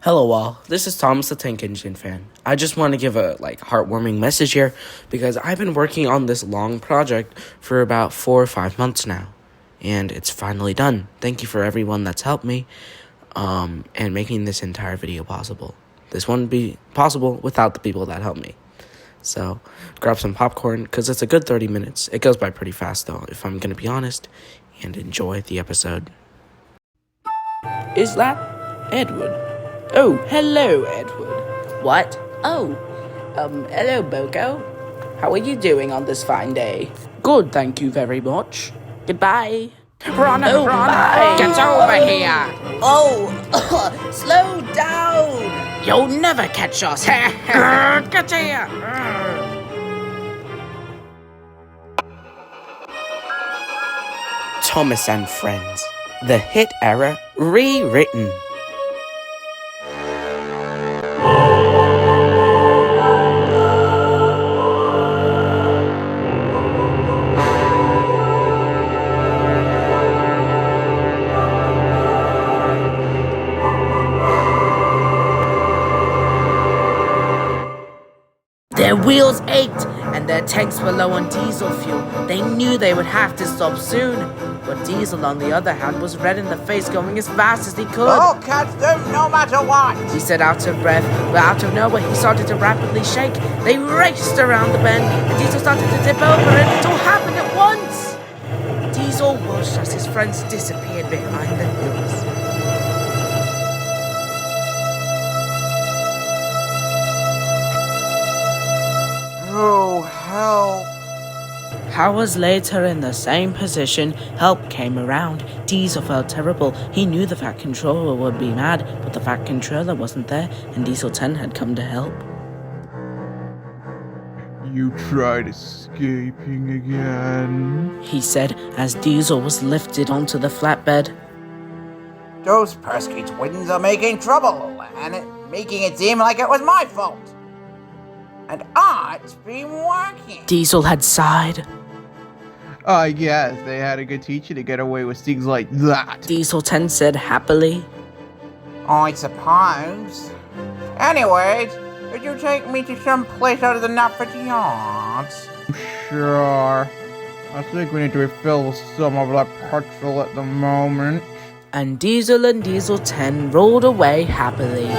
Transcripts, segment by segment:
Hello all, this is Thomas the Tank Engine fan. I just want to give a heartwarming message here because I've been working on this long project for about 4 or 5 months now. And it's finally done. Thank you for everyone that's helped me and making this entire video possible. This wouldn't be possible without the people that helped me. So grab some popcorn because it's a good 30 minutes. It goes by pretty fast though, if I'm going to be honest. And enjoy the episode. Is that Edward? Oh, hello, Edward. What? Oh, hello, Boko. How are you doing on this fine day? Good, thank you very much. Goodbye. Run, bye. Get over here! Oh, slow down! You'll never catch us! Get here! Thomas and Friends. The HiT era rewritten. Their wheels ached and their tanks were low on diesel fuel. They knew they would have to stop soon. But Diesel, on the other hand, was red in the face, going as fast as he could. All cats do, no matter what! He said out of breath, but out of nowhere he started to rapidly shake. They raced around the bend, and Diesel started to tip over, and it all happened at once. Diesel watched as his friends disappeared behind the hills. Oh, help. Hours later, in the same position, help came around. Diesel felt terrible. He knew the Fat Controller would be mad, but the Fat Controller wasn't there, and Diesel 10 had come to help. You tried escaping again? He said as Diesel was lifted onto the flatbed. Those Percy twins are making trouble, and making it seem like it was my fault. And it's been working. Diesel had sighed. I guess they had a good teacher to get away with things like that. Diesel 10 said happily. I suppose. Anyways, could you take me to some place out of the Nufford yards? Sure. I think we need to refill some of that petrol at the moment. And Diesel 10 rolled away happily.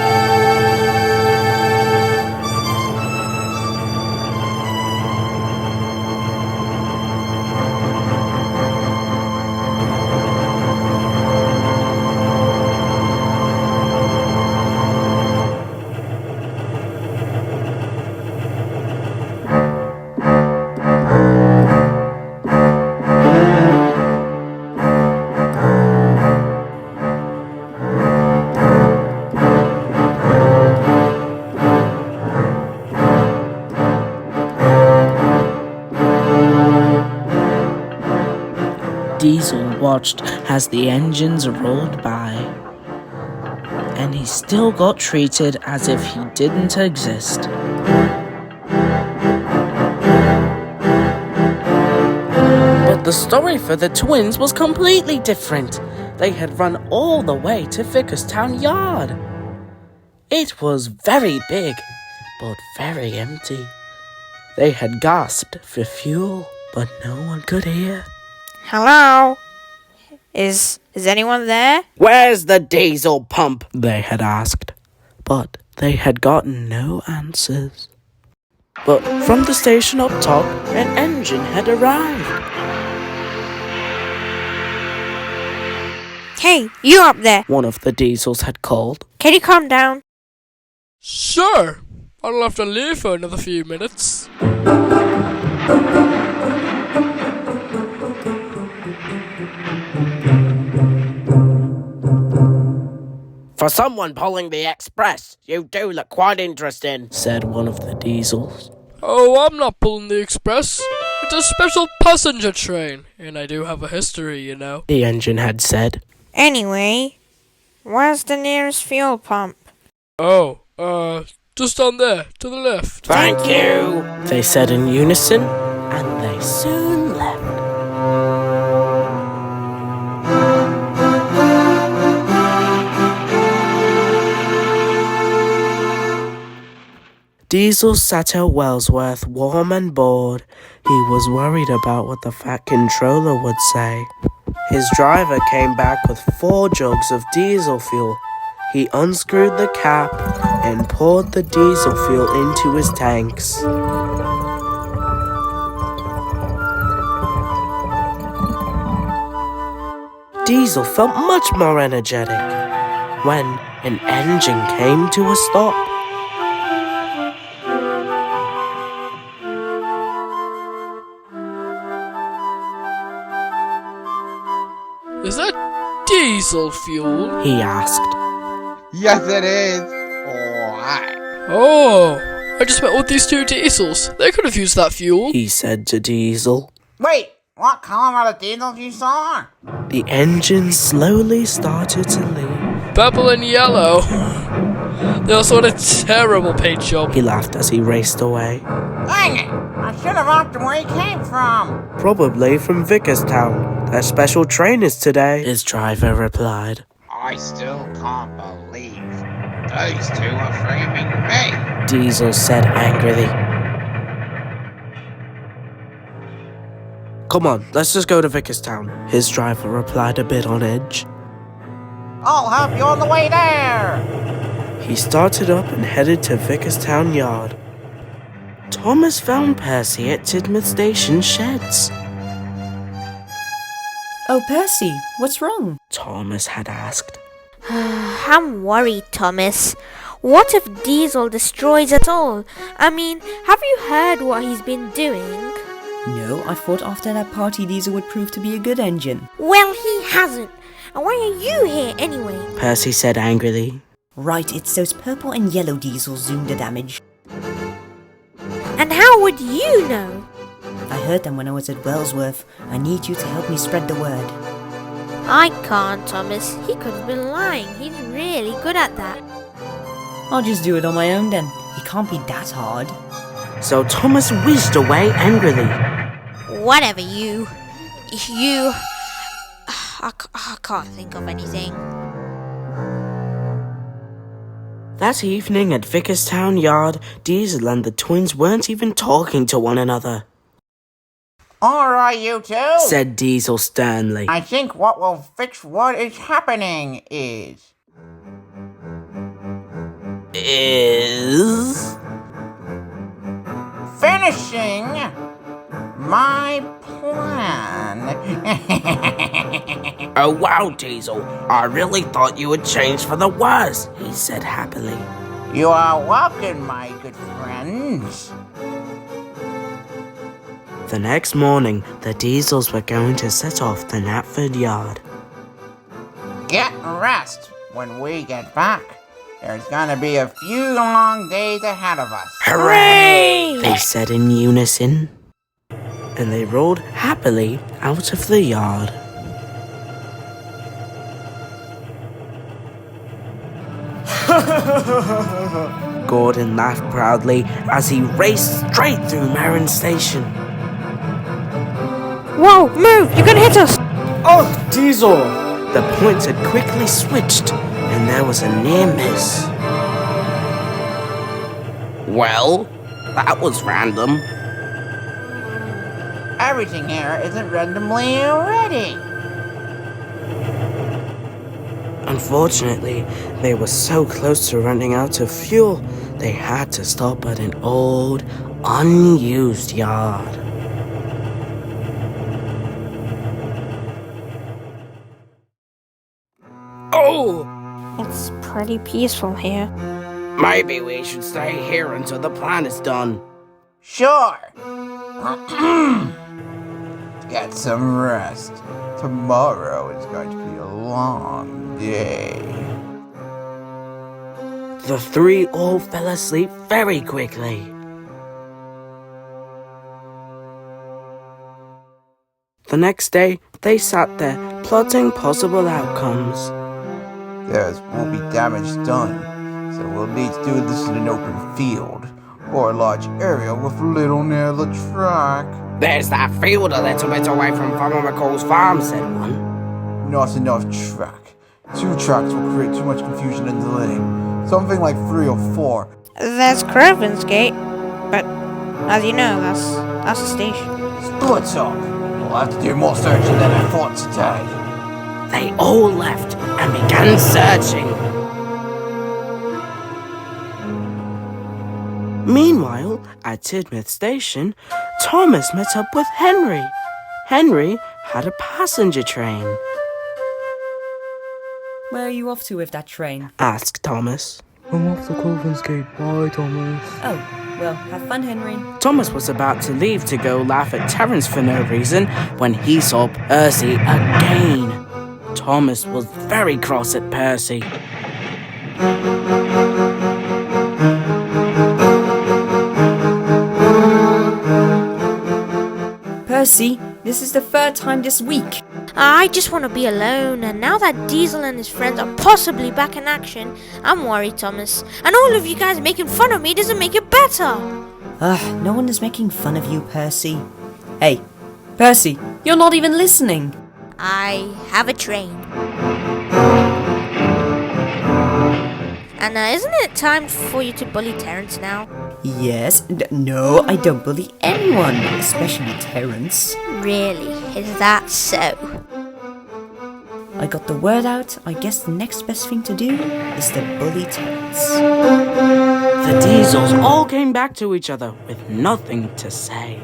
Diesel watched as the engines rolled by, and he still got treated as if he didn't exist. But the story for the twins was completely different. They had run all the way to Vickerstown Yard. It was very big, but very empty. They had gasped for fuel, but no one could hear. Hello? Is anyone there? Where's the diesel pump? They had asked, but they had gotten no answers. But from the station up top, an engine had arrived. Hey, you up there? One of the diesels had called. Can you calm down? Sure. I'll have to leave for another few minutes. For someone pulling the express, you do look quite interesting, said one of the diesels. Oh, I'm not pulling the express. It's a special passenger train, and I do have a history, you know. The engine had said. Anyway, where's the nearest fuel pump? Oh, just on there, to the left. Thank you, they said in unison, and they soon left. Diesel sat at Wellsworth, warm and bored. He was worried about what the fat controller would say. His driver came back with 4 jugs of diesel fuel. He unscrewed the cap and poured the diesel fuel into his tanks. Diesel felt much more energetic when an engine came to a stop. Is that diesel fuel? He asked. Yes, it is. Alright. Oh, I just met with these 2 diesels. They could have used that fuel. He said to Diesel. Wait, what color are the diesels you saw? The engine slowly started to leave. Purple and yellow. They also had a terrible paint job. He laughed as he raced away. Dang it! I should have asked him where he came from. Probably from Vickerstown. Their special train is today, his driver replied. I still can't believe those 2 are framing me. Diesel said angrily. Come on, let's just go to Vickerstown, his driver replied a bit on edge. I'll help you on the way there. He started up and headed to Vickerstown Yard. Thomas found Percy at Tidmouth Station sheds. Oh, Percy, what's wrong? Thomas had asked. I'm worried, Thomas. What if Diesel destroys it all? I mean, have you heard what he's been doing? No, I thought after that party Diesel would prove to be a good engine. Well, he hasn't. And why are you here anyway? Percy said angrily. Right, it's those purple and yellow Diesels doing the damage. And how would you know? I heard them when I was at Wellsworth. I need you to help me spread the word. I can't, Thomas. He could have been lying. He's really good at that. I'll just do it on my own then. It can't be that hard. So Thomas whizzed away angrily. Whatever, you... I can't think of anything. That evening at Vickerstown Yard, Diesel and the twins weren't even talking to one another, Alright, you 2, said Diesel sternly. I think what will fix what is happening is finishing my plan. Oh wow, Diesel. I really thought you had changed for the worse, he said happily. You are welcome, my good friends. The next morning, the Diesels were going to set off to Knapford Yard. Get rest when we get back. There's gonna be a few long days ahead of us. Hooray! They said in unison. And they rolled happily out of the yard. Gordon laughed proudly as he raced straight through Merrin Station. Whoa, move! You're gonna hit us! Oh, Diesel! The points had quickly switched, and there was a near miss. Well, that was random. Everything here isn't randomly ready. Unfortunately, they were so close to running out of fuel, they had to stop at an old, unused yard. Oh! It's pretty peaceful here. Maybe we should stay here until the plan is done. Sure. Get some rest. Tomorrow is going to be a long day. The 3 all fell asleep very quickly. The next day, they sat there, plotting possible outcomes. There won't be damage done, so we'll need to do this in an open field, or a large area with little near the track. There's that field a little bit away from Farmer McCall's farm, said one. Not enough track. 2 tracks will create too much confusion and delay. Something like 3 or 4. There's Crovan's Gate, but as you know, that's a station. Split up. We'll have to do more searching than I thought today. They all left and began searching. Meanwhile, at Tidmouth Station, Thomas met up with Henry. Henry had a passenger train. Where are you off to with that train? Asked Thomas. I'm off to Crovan's Gate. Bye, Thomas. Oh, well, have fun, Henry. Thomas was about to leave to go laugh at Terence for no reason when he saw Percy again. Thomas was very cross at Percy. Percy, this is the third time this week. I just want to be alone, and now that Diesel and his friends are possibly back in action, I'm worried, Thomas. And all of you guys making fun of me doesn't make it better. No one is making fun of you, Percy. Hey, Percy, you're not even listening. I have a train. And isn't it time for you to bully Terence now? Yes, no, I don't bully anyone, especially Terence. Really? Is that so? I got the word out. I guess the next best thing to do is to bully Terence. The Diesels all came back to each other with nothing to say.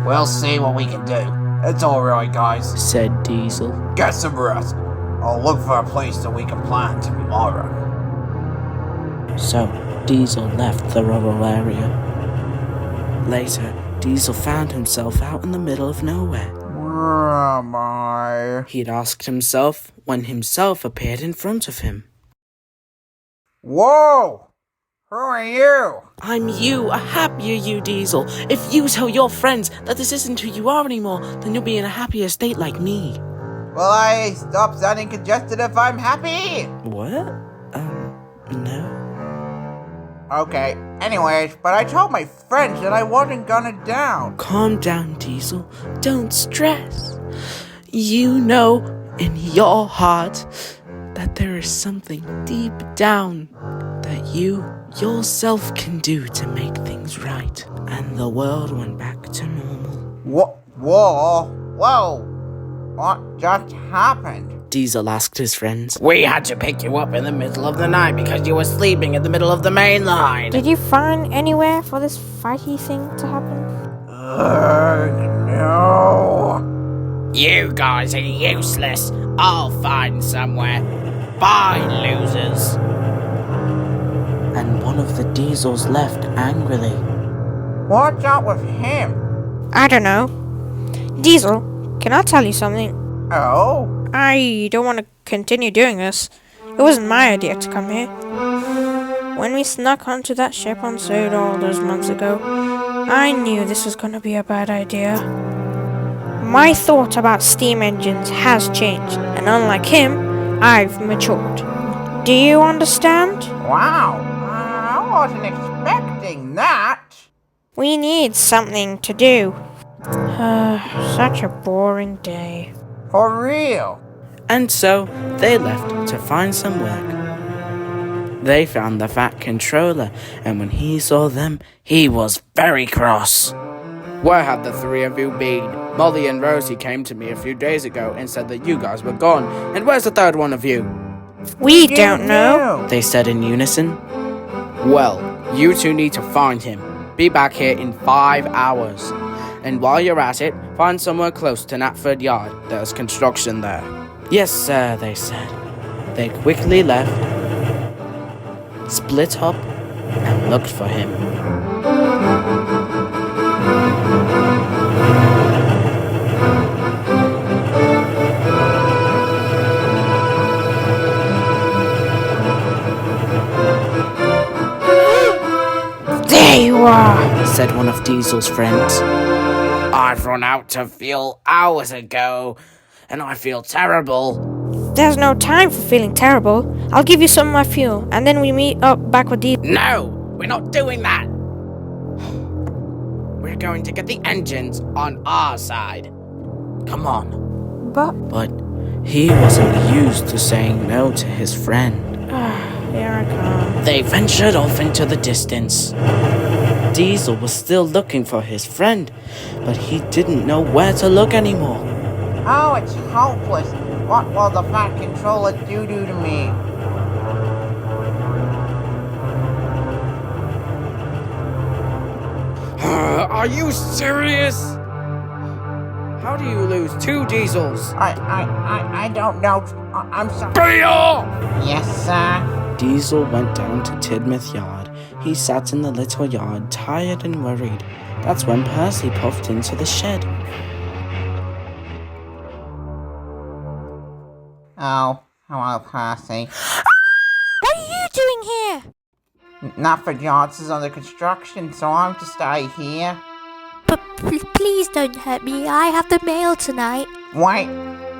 We'll see what we can do. It's alright, guys. Said Diesel. Get some rest. I'll look for a place that we can plan tomorrow. So, Diesel left the rural area. Later, Diesel found himself out in the middle of nowhere. Where am I? He'd asked himself when himself appeared in front of him. Whoa! Who are you? I'm you, a happier you, Diesel. If you tell your friends that this isn't who you are anymore, then you'll be in a happier state like me. Will I stop sounding congested if I'm happy? What? No. Okay, anyways, but I told my friends that I wasn't gonna down. Calm down, Diesel. Don't stress. You know in your heart that there is something deep down that you yourself can do to make things right. And the world went back to normal. Whoa! What just happened? Diesel asked his friends. We had to pick you up in the middle of the night because you were sleeping in the middle of the main line. Did you find anywhere for this fighty thing to happen? No. You guys are useless. I'll find somewhere. Bye, losers. And one of the Diesels left angrily. What's up with him? I don't know. Diesel, can I tell you something? Oh? I don't want to continue doing this. It wasn't my idea to come here. When we snuck onto that ship on Sod all those months ago, I knew this was going to be a bad idea. My thought about steam engines has changed, and unlike him, I've matured. Do you understand? Wow, I wasn't expecting that. We need something to do. Such a boring day. For real. And so, they left to find some work. They found the Fat Controller, and when he saw them, he was very cross. Where have the three of you been? Molly and Rosie came to me a few days ago and said that you guys were gone. And where's the third one of you? We don't know. They said in unison. Well, you two need to find him. Be back here in 5 hours. And while you're at it, find somewhere close to Knapford Yard. There's construction there. Yes, sir, they said. They quickly left, split up, and looked for him. There you are, said one of Diesel's friends. I've run out of fuel hours ago, and I feel terrible. There's no time for feeling terrible. I'll give you some of my fuel, and then we meet up back with Diesel. No, we're not doing that. We're going to get the engines on our side. Come on. But But he wasn't used to saying no to his friend. here I come. They ventured off into the distance. Diesel was still looking for his friend, but he didn't know where to look anymore. Oh, it's hopeless. What will the Fat Controller do to me? Are you serious? How do you lose 2 diesels? I don't know. I'm sorry. Pay off! Yes, sir. Diesel went down to Tidmouth Yard. He sat in the little yard, tired and worried. That's when Percy puffed into the shed. Oh, hello, Percy. What are you doing here? Nothing Yards is under construction, so I have to stay here. But please don't hurt me. I have the mail tonight. Wait,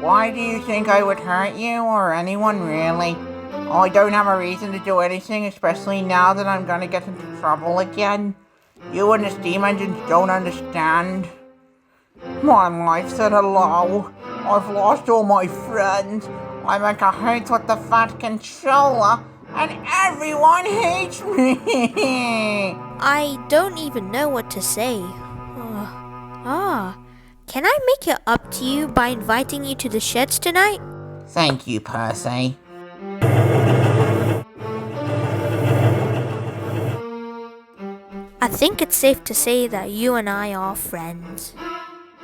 why do you think I would hurt you, or anyone really? I don't have a reason to do anything, especially now that I'm gonna get into trouble again. You and the steam engines don't understand. My life's at a low. I've lost all my friends. I'm in cahoots with the Fat Controller, and everyone hates me. I don't even know what to say. Can I make it up to you by inviting you to the sheds tonight? Thank you, Percy. I think it's safe to say that you and I are friends.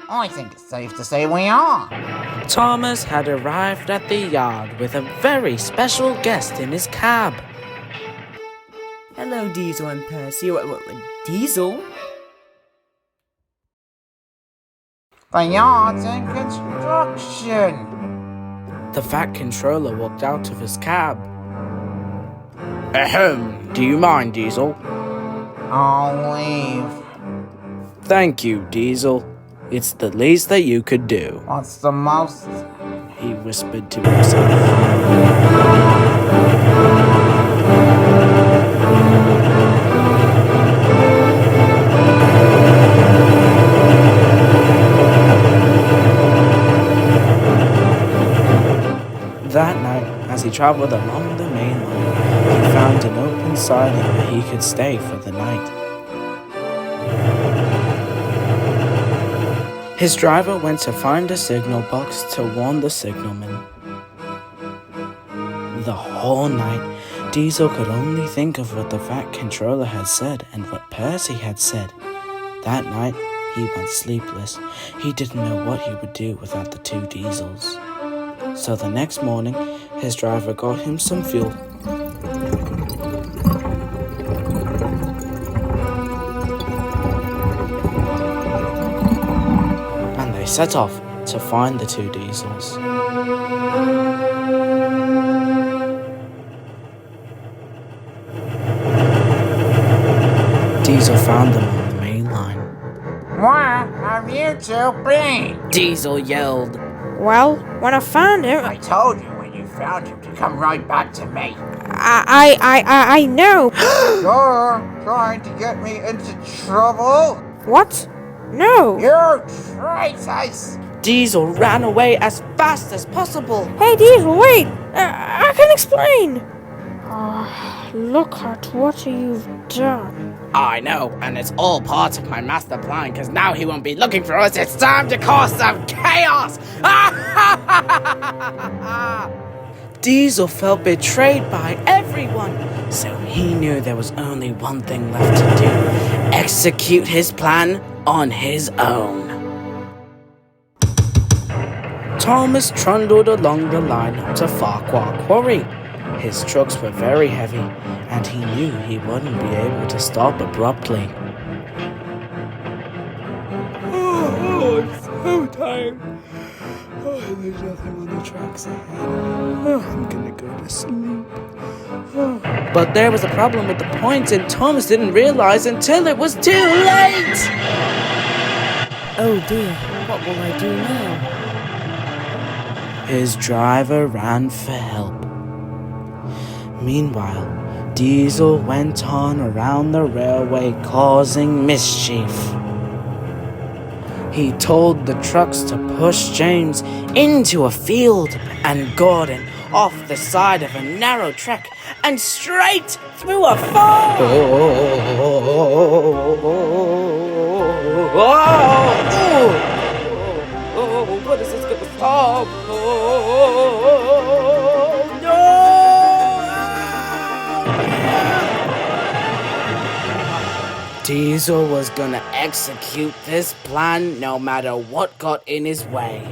I think it's safe to say we are. Thomas had arrived at the yard with a very special guest in his cab. Hello, Diesel and Percy. Diesel? The yard's in construction. The Fat Controller walked out of his cab. Ahem, do you mind, Diesel? I'll leave. Thank you, Diesel. It's the least that you could do, What's the most? he whispered to himself. That night, as he traveled along the main line, he found an open siding where he could stay for the night. His driver went to find a signal box to warn the signalman. The whole night, Diesel could only think of what the Fat Controller had said and what Percy had said. That night, he went sleepless. He didn't know what he would do without the 2 diesels. So the next morning, his driver got him some fuel. And they set off to find the 2 diesels. Diesel found them on the main line. Where have you 2 been? Diesel yelled. Well, when I found him, I told you when you found him to come right back to me. I know. You're trying to get me into trouble? What? No. You traitors! Diesel ran away as fast as possible. Hey, Diesel, wait. I can explain. Look at what you've done. I know, and it's all part of my master plan, because now he won't be looking for us. It's time to cause some chaos! Diesel felt betrayed by everyone, so he knew there was only one thing left to do. Execute his plan on his own. Thomas trundled along the line up to Farquhar Quarry. His trucks were very heavy, and he knew he wouldn't be able to stop abruptly. I'm so tired. There's nothing on the tracks ahead. I'm gonna go to sleep. But there was a problem with the points, and Thomas didn't realize until it was too late! Oh dear, what will I do now? His driver ran for help. Meanwhile, Diesel went on around the railway causing mischief. He told the trucks to push James into a field, and Gordon off the side of a narrow track and straight through a fog. What is this going to stop? No! Diesel was gonna execute this plan no matter what got in his way.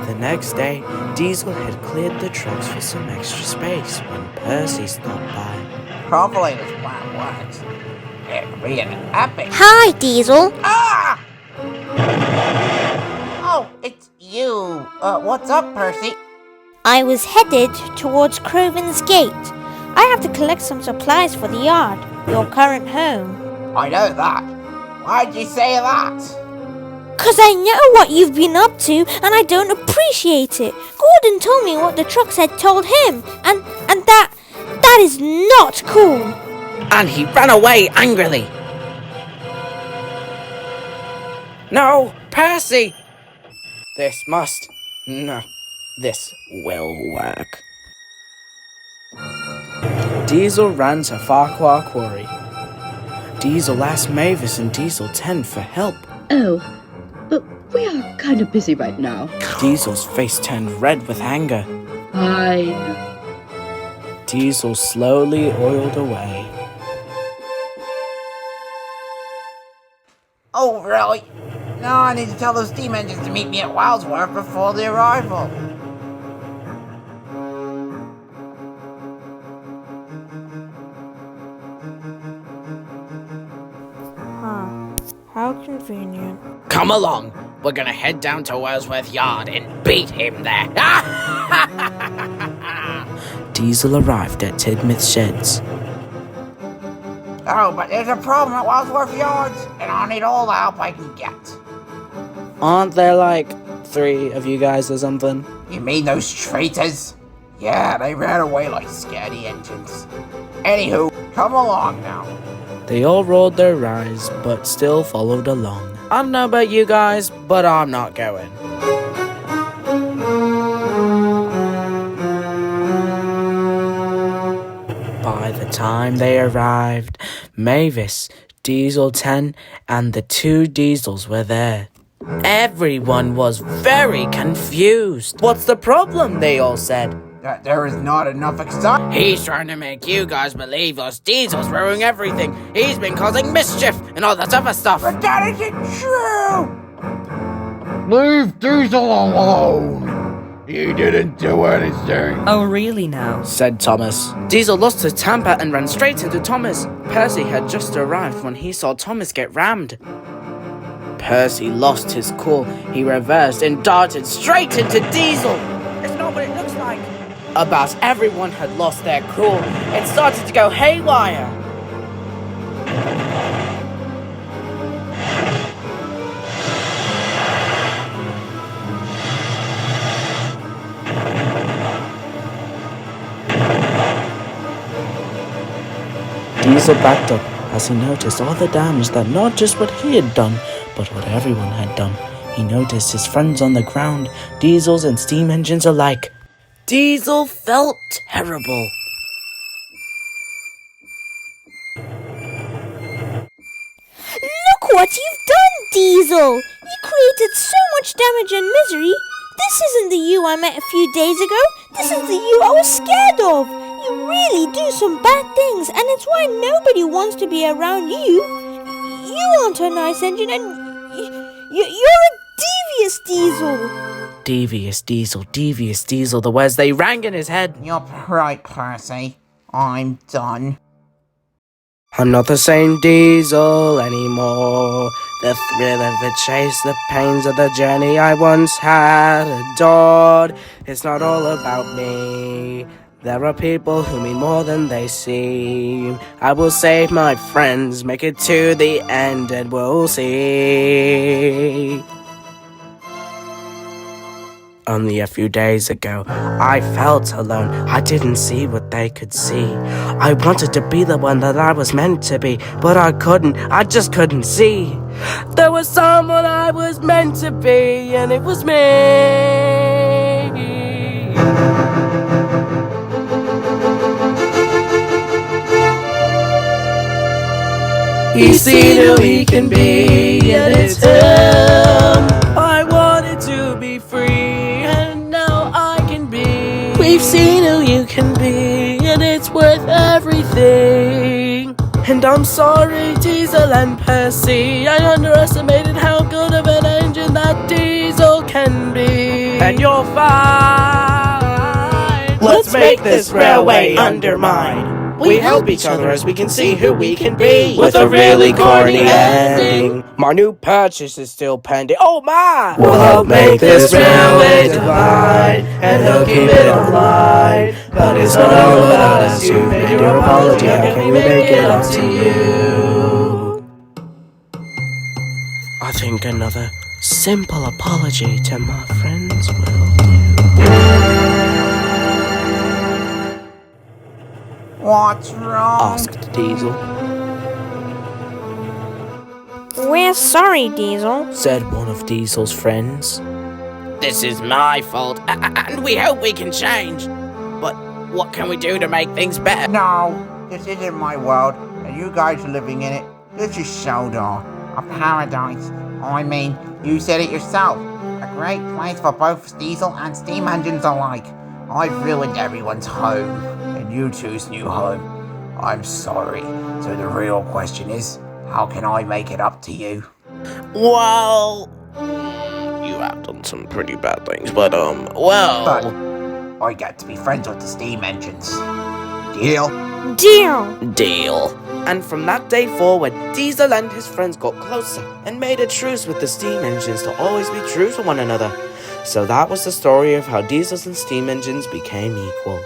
The next day, Diesel had cleared the trucks for some extra space when Percy stopped by. Hopefully this plan works. It'll be an epic. Hi, Diesel. Ah! Oh, it's you. What's up, Percy? I was headed towards Croven's Gate. I have to collect some supplies for the yard, your current home. I know that. Why'd you say that? 'Cause I know what you've been up to, and I don't appreciate it. Gordon told me what the trucks had told him, and that is not cool. And he ran away angrily. No, Percy! This will work. Diesel ran to Farquhar Quarry. Diesel asked Mavis and Diesel 10 for help. Oh, but we are kind of busy right now. Diesel's face turned red with anger. Fine. Diesel slowly oiled away. Oh, really? No, I need to tell those steam engines to meet me at Wildsworth before the arrival. How convenient. Come along. We're gonna head down to Wordsworth Yard and beat him there. Diesel arrived at Tidmouth Sheds. Oh, but there's a problem at Wildsworth Yards, and I need all the help I can get. Aren't there like 3 of you guys or something? You mean those traitors? Yeah, they ran away like scaredy engines. Anywho, come along now. They all rolled their eyes, but still followed along. I don't know about you guys, but I'm not going. By the time they arrived, Mavis, Diesel 10, and the 2 Diesels were there. Everyone was very confused. What's the problem? They all said. That there is not enough excitement. He's trying to make you guys believe us Diesel's ruining everything. He's been causing mischief and all that other stuff. But that isn't true! Leave Diesel alone! He didn't do anything. Oh, really now? Said Thomas. Diesel lost his temper and ran straight into Thomas. Percy had just arrived when he saw Thomas get rammed. Percy lost his cool. He reversed and darted straight into Diesel. It's not what it looks like. About everyone had lost their cool. It started to go haywire. Diesel backed up as he noticed all the damage that not just what he had done, but what everyone had done. He noticed his friends on the ground, Diesels and steam engines alike. Diesel felt terrible. Look what you've done, Diesel! You created so much damage and misery. This isn't the you I met a few days ago. This is the you I was scared of. You really do some bad things, and it's why nobody wants to be around you. You aren't a nice engine, and you're a devious Diesel. Devious Diesel, the words they rang in his head. You're right, Percy. I'm done. I'm not the same Diesel anymore. The thrill of the chase, the pains of the journey I once had adored. It's not all about me. There are people who mean more than they seem. I will save my friends, make it to the end, and we'll see. Only a few days ago, I felt alone. I didn't see what they could see. I wanted to be the one that I was meant to be, but I couldn't. I just couldn't see. There was someone I was meant to be, and it was me. He's seen who he can be, and it's him. I wanted to be free, and now I can be. We've seen who you can be, and it's worth everything. And I'm sorry, Diesel and Percy, I underestimated how good of an engine that Diesel can be. And you're fine. Let's make this railway undermine. We help each other as we can see who we can be. With a really corny ending. My new purchase is still pending. Oh my! We'll help make this railway divine, and he'll keep it online. But it's not all about us. You've made your apology. How can we make it up to you? I think another simple apology to my friends will do. What's wrong? Asked Diesel. We're sorry, Diesel. Said one of Diesel's friends. This is my fault, and we hope we can change. But what can we do to make things better? No, this isn't my world, and you guys are living in it. This is Sodor, a paradise. I mean, you said it yourself. A great place for both diesel and steam engines alike. I've ruined everyone's home, and you two's new home. I'm sorry. So the real question is, how can I make it up to you? Well, you have done some pretty bad things, but But I get to be friends with the steam engines. Deal? Deal. Deal. And from that day forward, Diesel and his friends got closer and made a truce with the steam engines to always be true to one another. So that was the story of how diesels and steam engines became equal.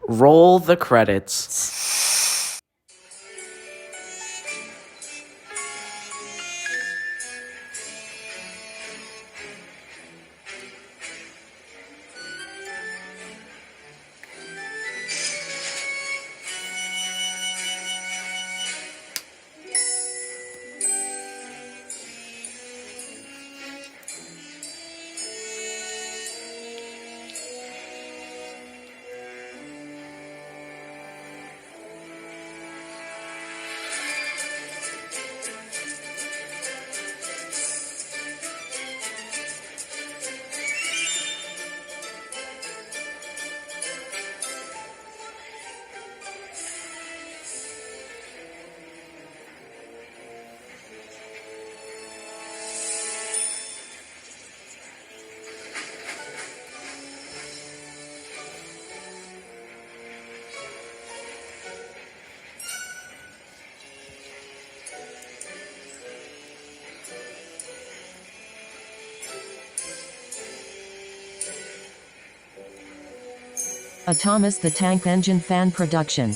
Roll the credits. A Thomas the Tank Engine fan production.